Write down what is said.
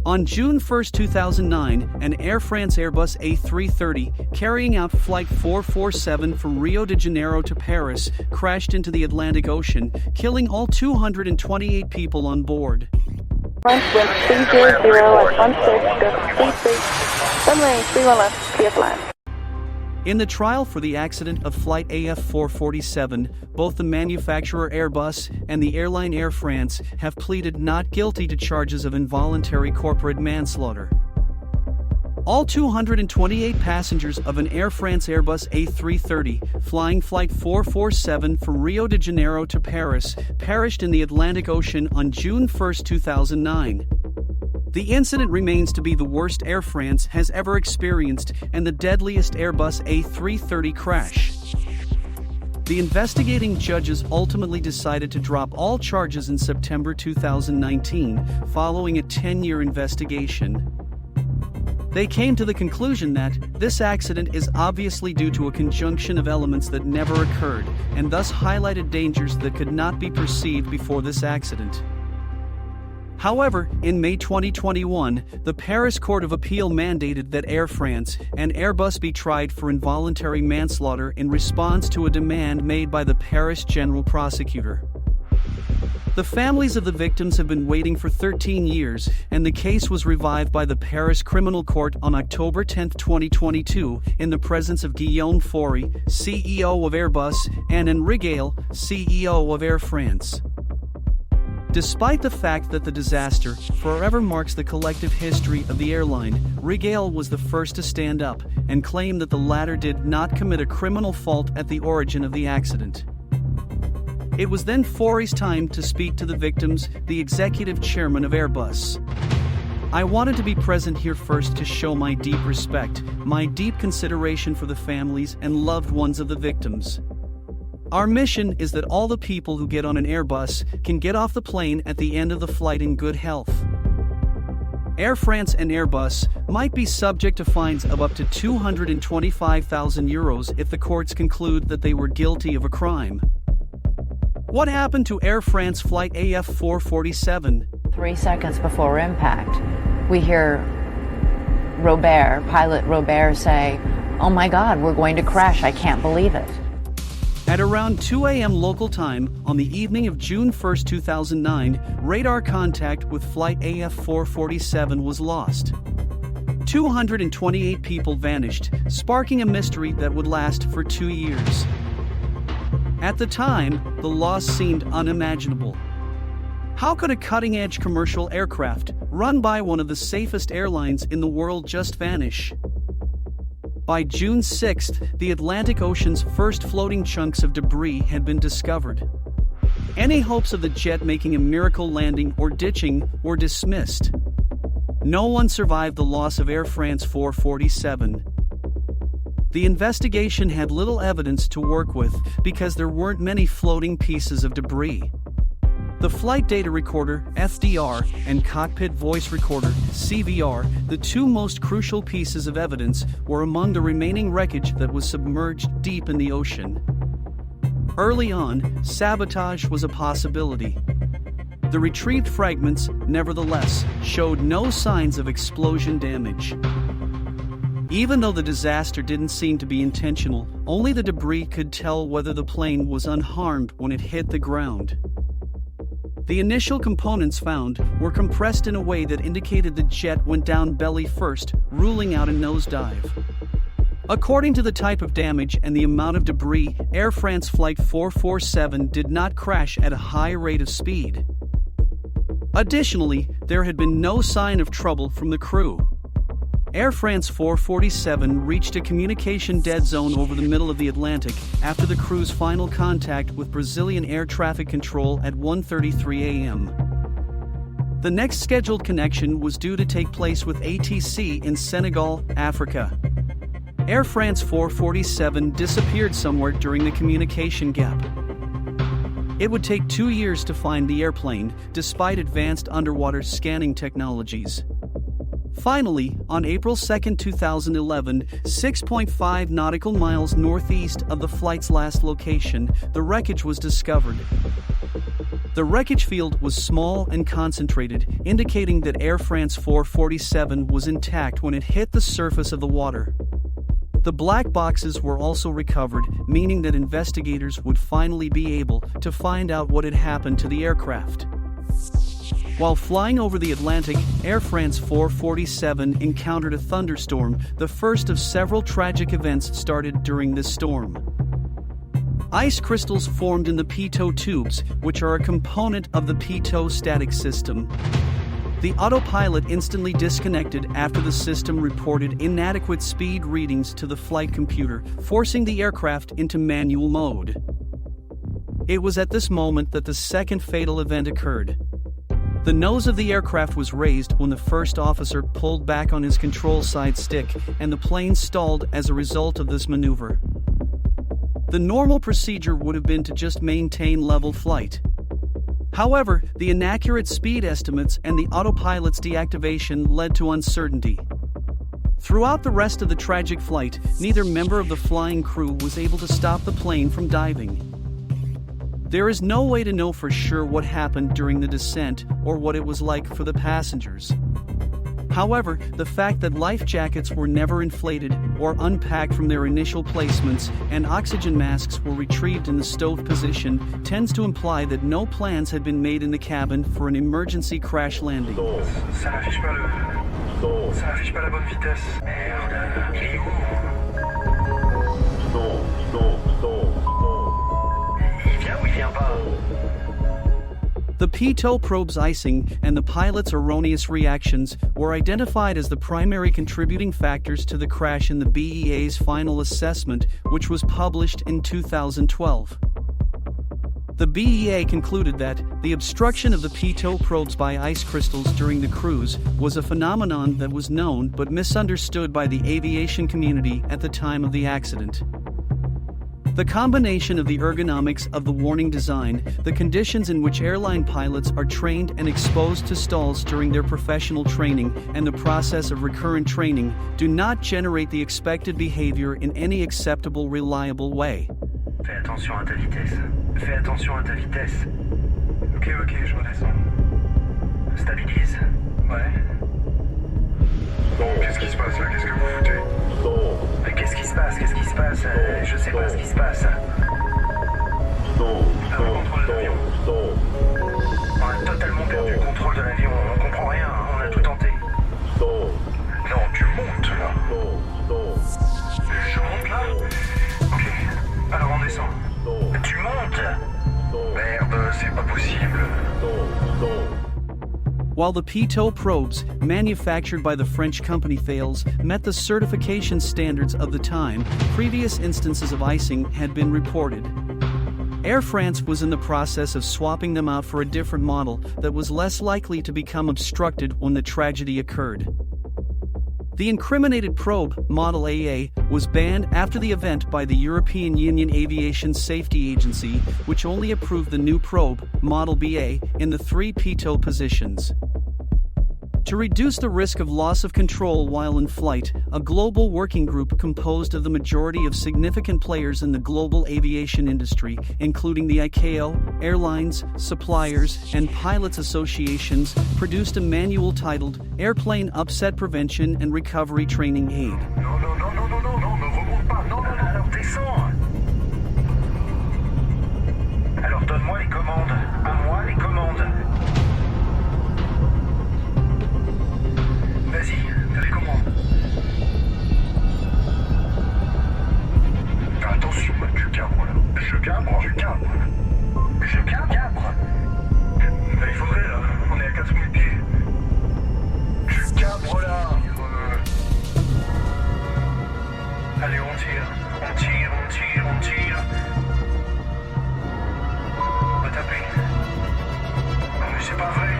On June 1, 2009, an Air France Airbus A330, carrying out Flight 447 from Rio de Janeiro to Paris, crashed into the Atlantic Ocean, killing all 228 people on board. Wind 300 at 16, go 33, runway 31 left, clear flight. In the trial for the accident of Flight AF447, both the manufacturer Airbus and the airline Air France have pleaded not guilty to charges of involuntary corporate manslaughter. All 228 passengers of an Air France Airbus A330 flying Flight 447 from Rio de Janeiro to Paris perished in the Atlantic Ocean on June 1, 2009. The incident remains to be the worst Air France has ever experienced and the deadliest Airbus A330 crash. The investigating judges ultimately decided to drop all charges in September 2019, following a 10-year investigation. They came to the conclusion that this accident is obviously due to a conjunction of elements that never occurred, and thus highlighted dangers that could not be perceived before this accident. However, in May 2021, the Paris Court of Appeal mandated that Air France and Airbus be tried for involuntary manslaughter in response to a demand made by the Paris General Prosecutor. The families of the victims have been waiting for 13 years, and the case was revived by the Paris Criminal Court on October 10, 2022, in the presence of Guillaume Faury, CEO of Airbus, and Enrique Gale, CEO of Air France. Despite the fact that the disaster forever marks the collective history of the airline, Rigale was the first to stand up and claim that the latter did not commit a criminal fault at the origin of the accident. It was then Faury's time to speak to the victims, the executive chairman of Airbus. I wanted to be present here first to show my deep respect, my deep consideration for the families and loved ones of the victims. Our mission is that all the people who get on an Airbus can get off the plane at the end of the flight in good health. Air France and Airbus might be subject to fines of up to €225,000 if the courts conclude that they were guilty of a crime. What happened to Air France Flight AF447? 3 seconds before impact, we hear pilot Robert say, "Oh my God, we're going to crash, I can't believe it." At around 2 a.m. local time, on the evening of June 1, 2009, radar contact with Flight AF447 was lost. 228 people vanished, sparking a mystery that would last for 2 years. At the time, the loss seemed unimaginable. How could a cutting-edge commercial aircraft, run by one of the safest airlines in the world, just vanish? By June 6th, the Atlantic Ocean's first floating chunks of debris had been discovered. Any hopes of the jet making a miracle landing or ditching were dismissed. No one survived the loss of Air France 447. The investigation had little evidence to work with because there weren't many floating pieces of debris. The flight data recorder, FDR, and cockpit voice recorder, CVR, the two most crucial pieces of evidence, were among the remaining wreckage that was submerged deep in the ocean. Early on, sabotage was a possibility. The retrieved fragments, nevertheless, showed no signs of explosion damage. Even though the disaster didn't seem to be intentional, only the debris could tell whether the plane was unharmed when it hit the ground. The initial components found were compressed in a way that indicated the jet went down belly first, ruling out a nosedive. According to the type of damage and the amount of debris, Air France Flight 447 did not crash at a high rate of speed. Additionally, there had been no sign of trouble from the crew. Air France 447 reached a communication dead zone over the middle of the Atlantic after the crew's final contact with Brazilian air traffic control at 1:33 a.m. The next scheduled connection was due to take place with ATC in Senegal, Africa. Air France 447 disappeared somewhere during the communication gap. It would take 2 years to find the airplane, despite advanced underwater scanning technologies. Finally, on April 2, 2011, 6.5 nautical miles northeast of the flight's last location, the wreckage was discovered. The wreckage field was small and concentrated, indicating that Air France A330 was intact when it hit the surface of the water. The black boxes were also recovered, meaning that investigators would finally be able to find out what had happened to the aircraft. While flying over the Atlantic, Air France A330 encountered a thunderstorm. The first of several tragic events started during this storm. Ice crystals formed in the pitot tubes, which are a component of the pitot static system. The autopilot instantly disconnected after the system reported inadequate speed readings to the flight computer, forcing the aircraft into manual mode. It was at this moment that the second fatal event occurred. The nose of the aircraft was raised when the first officer pulled back on his control side stick, and the plane stalled as a result of this maneuver. The normal procedure would have been to just maintain level flight. However, the inaccurate speed estimates and the autopilot's deactivation led to uncertainty. Throughout the rest of the tragic flight, neither member of the flying crew was able to stop the plane from diving. There is no way to know for sure what happened during the descent or what it was like for the passengers. However, the fact that life jackets were never inflated or unpacked from their initial placements and oxygen masks were retrieved in the stowed position tends to imply that no plans had been made in the cabin for an emergency crash landing. Ça n'affiche pas la bonne vitesse. Merde, il est où? Il vient ou il vient pas? The pitot probe's icing and the pilot's erroneous reactions were identified as the primary contributing factors to the crash in the BEA's final assessment, which was published in 2012. The BEA concluded that the obstruction of the pitot probes by ice crystals during the cruise was a phenomenon that was known but misunderstood by the aviation community at the time of the accident. The combination of the ergonomics of the warning design, the conditions in which airline pilots are trained and exposed to stalls during their professional training, and the process of recurrent training do not generate the expected behavior in any acceptable, reliable way. Fais attention à ta vitesse. Fais attention à ta vitesse. Ok, je redescends. Stabilise. Ouais. Qu'est-ce qui se passe là? Qu'est-ce que vous foutez? Mais qu'est-ce qui se passe? Je sais pas ce qui se passe. Le contrôle de l'avion. On a totalement perdu le contrôle de l'avion. On comprend rien. On a tout tenté. Non, tu montes là. Je monte là? Ok. Alors on descend. Tu montes? Merde, c'est pas possible. While the pitot probes, manufactured by the French company Thales, met the certification standards of the time, previous instances of icing had been reported. Air France was in the process of swapping them out for a different model that was less likely to become obstructed when the tragedy occurred. The incriminated probe, Model AA, was banned after the event by the European Union Aviation Safety Agency, which only approved the new probe, Model BA, in the 3 pitot positions. To reduce the risk of loss of control while in flight, a global working group composed of the majority of significant players in the global aviation industry, including the ICAO, airlines, suppliers, and pilots associations, produced a manual titled Airplane Upset Prevention and Recovery Training Aid. Non, ne remonte pas. Non, alors descends. Alors donne-moi les commandes. À moi les commandes. Vas-y, t'as les commandes. Attention, tu cabres là. Je cabre. Il faudrait là, on est à 4000 pieds. Tu cabres là. Allez, on tire. On va taper. Non mais c'est pas vrai.